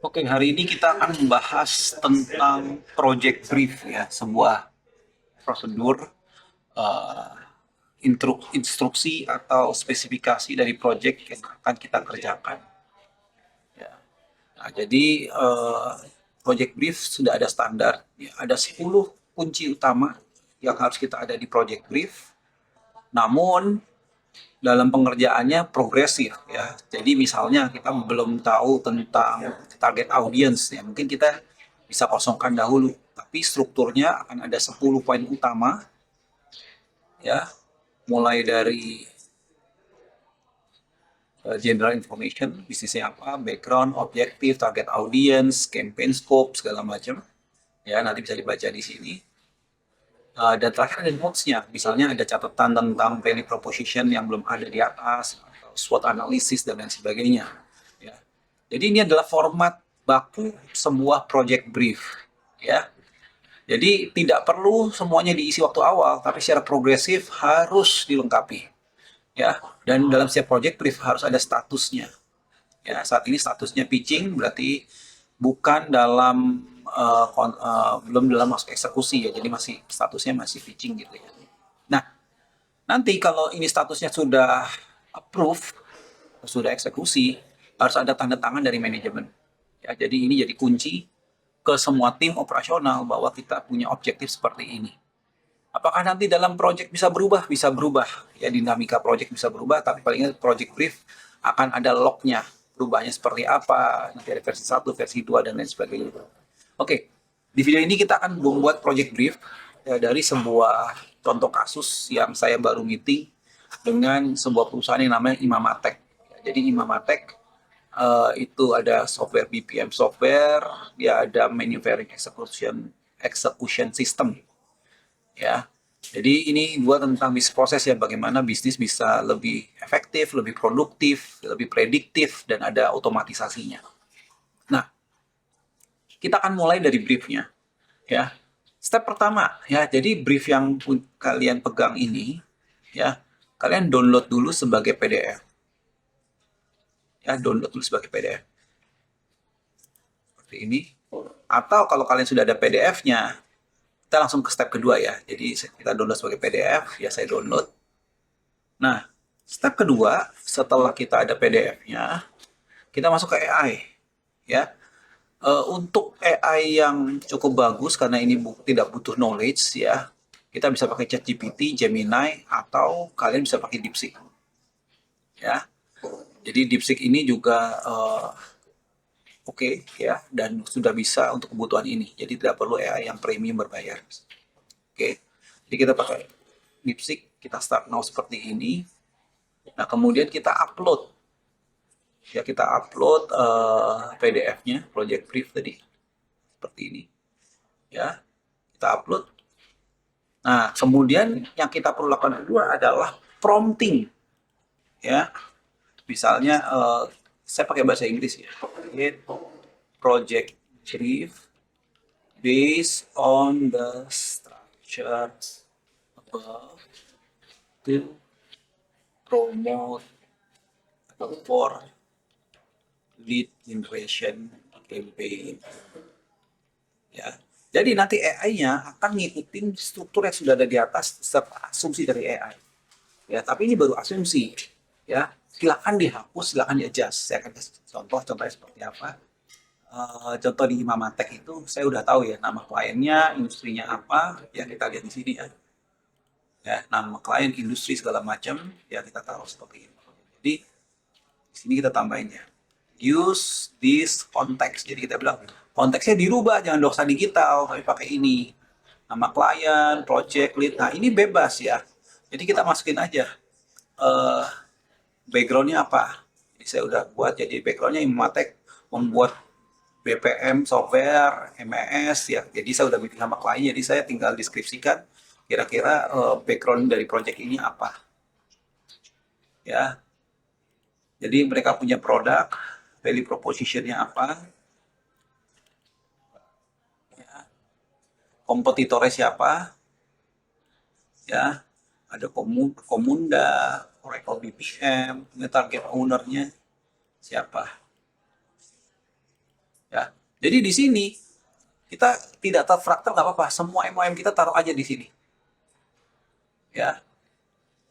Oke, hari ini kita akan membahas tentang project brief ya, sebuah prosedur eh, instruksi atau spesifikasi dari project yang akan kita kerjakan. Ya. Nah, jadi project brief sudah ada standar, ya, ada 10 kunci utama yang harus kita ada di project brief. Namun dalam pengerjaannya progresif ya. Jadi misalnya kita belum tahu tentang target audience ya, mungkin kita bisa kosongkan dahulu. Tapi strukturnya akan ada 10 poin utama ya, mulai dari general information, bisnisnya apa, background, objektif, target audience, campaign scope, segala macam. Ya, nanti bisa dibaca di sini. Dan terakhir ada notes-nya. Misalnya ada catatan tentang value proposition yang belum ada di atas, atau SWOT analysis, dan lain sebagainya. Ya. Jadi ini adalah format baku sebuah project brief. Ya. Jadi tidak perlu semuanya diisi waktu awal, tapi secara progresif harus dilengkapi. Ya. Dan dalam setiap project brief harus ada statusnya. Ya, saat ini statusnya pitching berarti bukan dalam belum dalam masuk eksekusi ya, jadi masih statusnya masih pitching gitu ya. Nah, nanti kalau ini statusnya sudah approve, sudah eksekusi, harus ada tanda tangan dari manajemen. Ya, jadi ini jadi kunci ke semua tim operasional bahwa kita punya objektif seperti ini. Apakah nanti dalam project bisa berubah? Bisa berubah. Ya, dinamika project bisa berubah, tapi paling nggak project brief akan ada lognya. Berubahnya seperti apa, nanti ada versi 1, versi 2, dan lain sebagainya. Oke, di video ini kita akan membuat project brief ya, dari sebuah contoh kasus yang saya baru meeting dengan sebuah perusahaan yang namanya Imamatek. Jadi Imamatek itu ada software BPM software, dia ada manufacturing execution system ya. Jadi ini buat tentang bisnis proses ya, bagaimana bisnis bisa lebih efektif, lebih produktif, lebih prediktif, dan ada otomatisasinya. Nah, kita akan mulai dari briefnya ya. Step pertama ya, jadi brief yang kalian pegang ini ya, kalian download dulu sebagai PDF. Ya, download dulu sebagai PDF. Seperti ini. Atau kalau kalian sudah ada PDF-nya, kita langsung ke step kedua ya. Jadi kita download sebagai PDF, ya saya download. Nah, step kedua, setelah kita ada PDF-nya, kita masuk ke AI. Ya, untuk AI yang cukup bagus karena ini tidak butuh knowledge ya, kita bisa pakai ChatGPT, Gemini, atau kalian bisa pakai DeepSeek. Ya, jadi DeepSeek ini juga oke ya, dan sudah bisa untuk kebutuhan ini. Jadi tidak perlu AI yang premium berbayar. Oke, jadi kita pakai DeepSeek, kita start now seperti ini. Nah, kemudian kita upload. Ya, kita upload PDF-nya, project brief tadi. Seperti ini. Ya, kita upload. Nah, kemudian yang kita perlu lakukan kedua adalah prompting. Ya, misalnya saya pakai bahasa Inggris ya. Create project brief based on the structures above to promote for lead generation campaign. Ya. Jadi nanti AI-nya akan ngikutin struktur yang sudah ada di atas serta asumsi dari AI. Ya, tapi ini baru asumsi. Ya, silakan dihapus, silakan di-adjust. Saya akan kasih contohnya seperti apa. Contoh di Imamatek itu saya udah tahu ya nama kliennya, industrinya apa, ya kita lihat di sini ya. Ya, nama klien, industri segala macam, ya kita tahu seperti itu. Jadi di sini kita tambahin ya. Use this context. Jadi kita bilang konteksnya dirubah, jangan dosa digital, tapi pakai ini. Nama klien, project lead. Nah, ini bebas ya. Jadi kita masukin aja eh backgroundnya apa. Jadi saya udah buat, jadi backgroundnya Imamatek membuat BPM software, MES ya. Jadi saya udah bikin sama klien, jadi saya tinggal deskripsikan kira-kira background dari project ini apa. Ya. Jadi mereka punya produk, value propositionnya apa, ya. Kompetitornya siapa, ya. Ada Komunda, Oracle BPM, target ownernya siapa. Ya. Jadi di sini kita tidak terfraktal nggak apa-apa, semua MOM kita taruh aja di sini. Ya.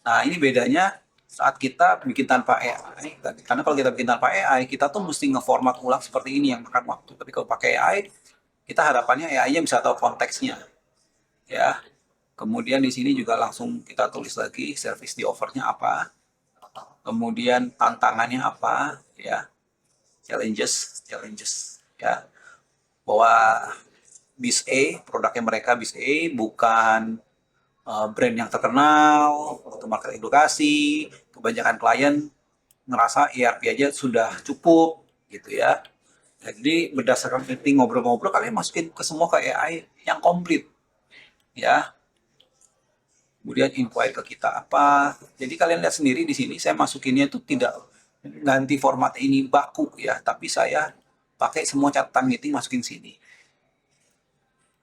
Nah, ini bedanya saat kita bikin tanpa AI. Karena kalau kita bikin tanpa AI, kita tuh mesti ngeformat ulang seperti ini yang makan waktu. Tapi kalau pakai AI, kita harapannya AI-nya bisa tahu konteksnya. Ya. Kemudian di sini juga langsung kita tulis lagi service di offernya apa. Kemudian tantangannya apa, ya. Challenges, ya. Bahwa bis A, produknya mereka bis A bukan brand yang terkenal untuk market edukasi, kebanyakan klien ngerasa ERP aja sudah cukup gitu ya. Jadi berdasarkan meeting ngobrol-ngobrol kalian masukin ke semua ke AI yang komplit ya. Kemudian inquire ke kita apa. Jadi kalian lihat sendiri di sini saya masukinnya itu tidak ganti format ini baku ya, tapi saya pakai semua catatan meeting masukin sini.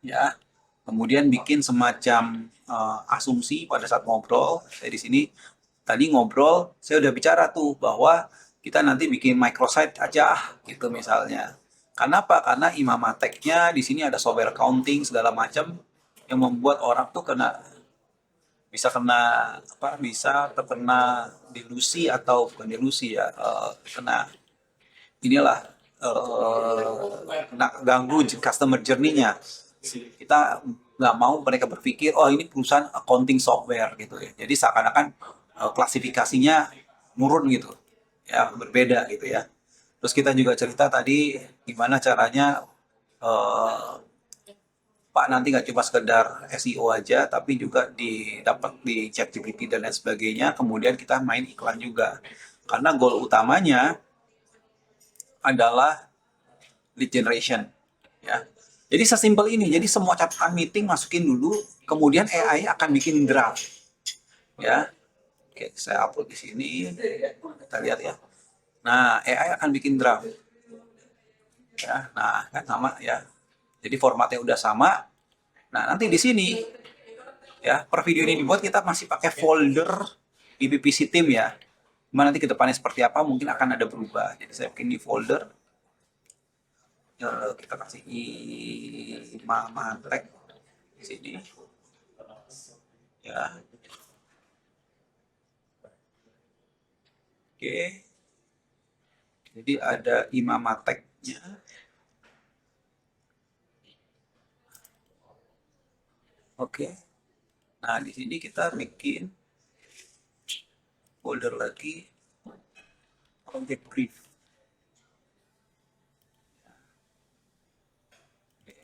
Ya. Kemudian bikin semacam asumsi pada saat ngobrol. Saya di sini tadi ngobrol, saya udah bicara tuh bahwa kita nanti bikin microsite aja gitu misalnya. Kenapa? Karena Imamateknya di sini ada software accounting segala macam yang membuat orang tuh kena apa bisa terkena delusi atau bukan delusi ya kena inilah kena ganggu customer journey-nya. Kita nggak mau mereka berpikir oh ini perusahaan accounting software gitu ya, jadi seakan-akan klasifikasinya nurun gitu ya, berbeda gitu ya. Terus kita juga cerita tadi gimana caranya eh, Pak nanti nggak cuma sekedar SEO aja tapi juga didapat di ChatGPT dan lain sebagainya, kemudian kita main iklan juga karena goal utamanya adalah lead generation ya. Jadi sesimpel ini. Jadi semua catatan meeting masukin dulu, kemudian AI akan bikin draft ya. Oke, saya upload di sini. Kita lihat ya. Nah, AI akan bikin draft ya. Nah, kan sama ya. Jadi formatnya udah sama. Nah, nanti di sini ya, per video ini dibuat kita masih pakai folder di PPC Team ya. Cuma nanti ke depannya seperti apa mungkin akan ada berubah. Jadi saya bikin di folder kita kasih Imamatek di sini ya. Oke, jadi ada Imamateknya. Oke, nah di sini kita bikin folder lagi object brief. Oke.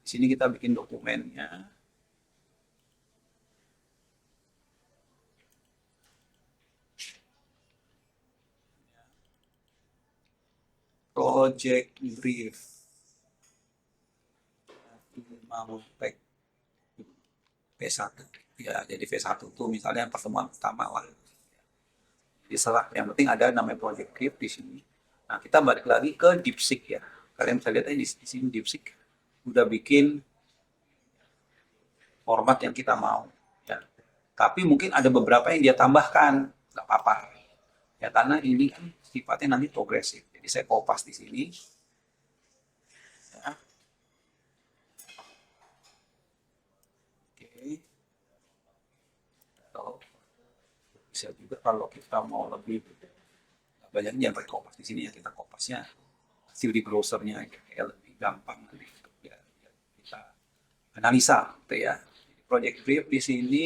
Di sini kita bikin dokumennya. Project brief. Imamatek V1 ya, jadi V1 itu misalnya pertemuan pertama lah diserah, yang penting ada namanya project brief di sini. Nah, kita balik lagi ke DeepSeek ya, kalian bisa lihat di sini DeepSeek udah bikin format yang kita mau ya, tapi mungkin ada beberapa yang dia tambahkan, nggak apa-apa ya, karena ini kan sifatnya nanti progresif. Jadi saya kopas di sini ya. Oke, so, bisa juga kalau kita mau lebih banyak jangan pakai kopas di sini ya, kita kopasnya hasil di browsernya kayak lebih gampang nanti ya, kita analisa gitu ya. Project brief di sini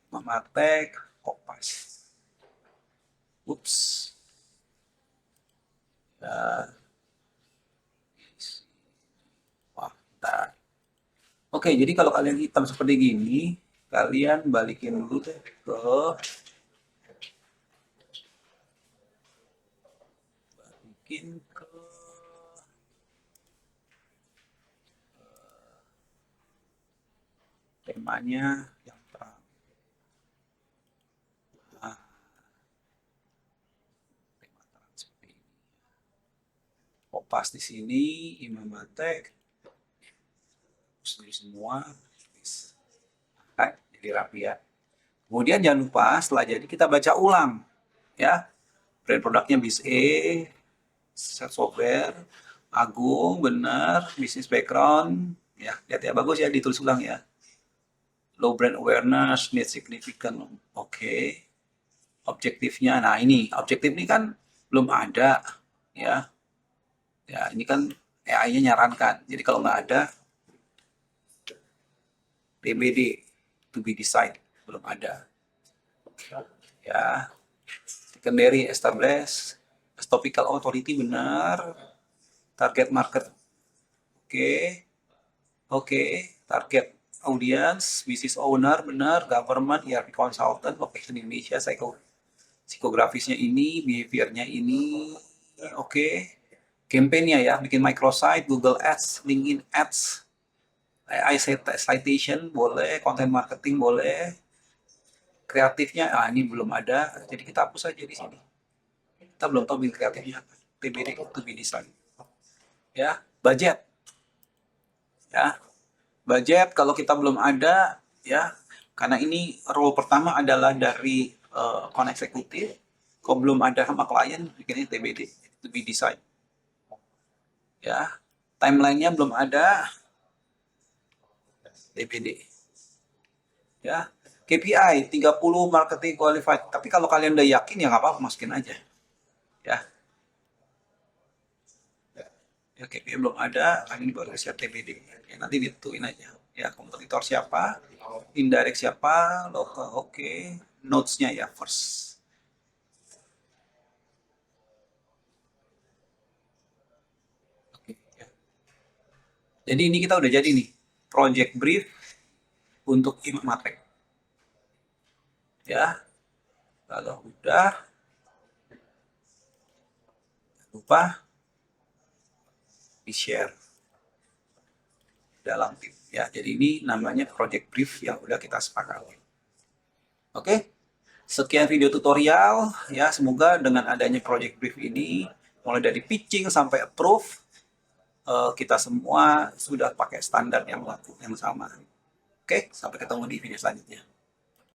mematek kopas. Ups. Ya. Wah, bentar. Oke, jadi kalau kalian hitam seperti gini, kalian balikin dulu deh ke balikin ke temanya yang terang. Nah, tema terang seperti ini. Kopas di sini, Imamatek, semua, nah, jadi rapi ya. Kemudian jangan lupa setelah jadi kita baca ulang ya, brand produknya bis E, set software, Agung, benar. Bisnis background, ya, lihat ya, bagus ya, ditulis ulang ya. Low brand awareness, need significant. Oke. Objektifnya, nah ini, objektif ini kan belum ada, ya. Ya, ini kan AI-nya nyarankan. Jadi kalau nggak ada, TBD, to be decided, belum ada. Ya, secondary establish, topical authority benar, target market, oke, oke, target audience, business owner benar, government, ERP consultant, location Indonesia, psikografisnya ini, behaviornya ini, oke, campaignnya ya, bikin microsite, Google Ads, LinkedIn Ads, AI citation boleh, content marketing boleh, kreatifnya, ini belum ada, jadi kita hapus aja di sini. Kita belum tahu bill kreatifnya apa. TBD to be decided. Ya, budget. Ya, budget kalau kita belum ada, ya, karena ini role pertama adalah dari account eksekutif. Kalau belum ada sama klien, bikinnya TBD to be decided. Ya, timelinenya belum ada, TBD. Ya, KPI 30 marketing qualified. Tapi kalau kalian udah yakin ya nggak apa-apa, masukin aja. Ya, ya KPI belum ada, ini baru siap TBD. Ya, nanti ditentuin aja. Ya, kompetitor siapa, indirect siapa, lokal oke, notes-nya ya first. Oke, ya. Jadi ini kita udah jadi nih, project brief untuk Imatek. Ya, kalau udah, lupa di-share dalam tim. Ya, jadi ini namanya project brief yang udah kita sepakati. Oke, sekian video tutorial ya. Semoga dengan adanya project brief ini, mulai dari pitching sampai approve, kita semua sudah pakai standar yang sama. Oke, sampai ketemu di video selanjutnya.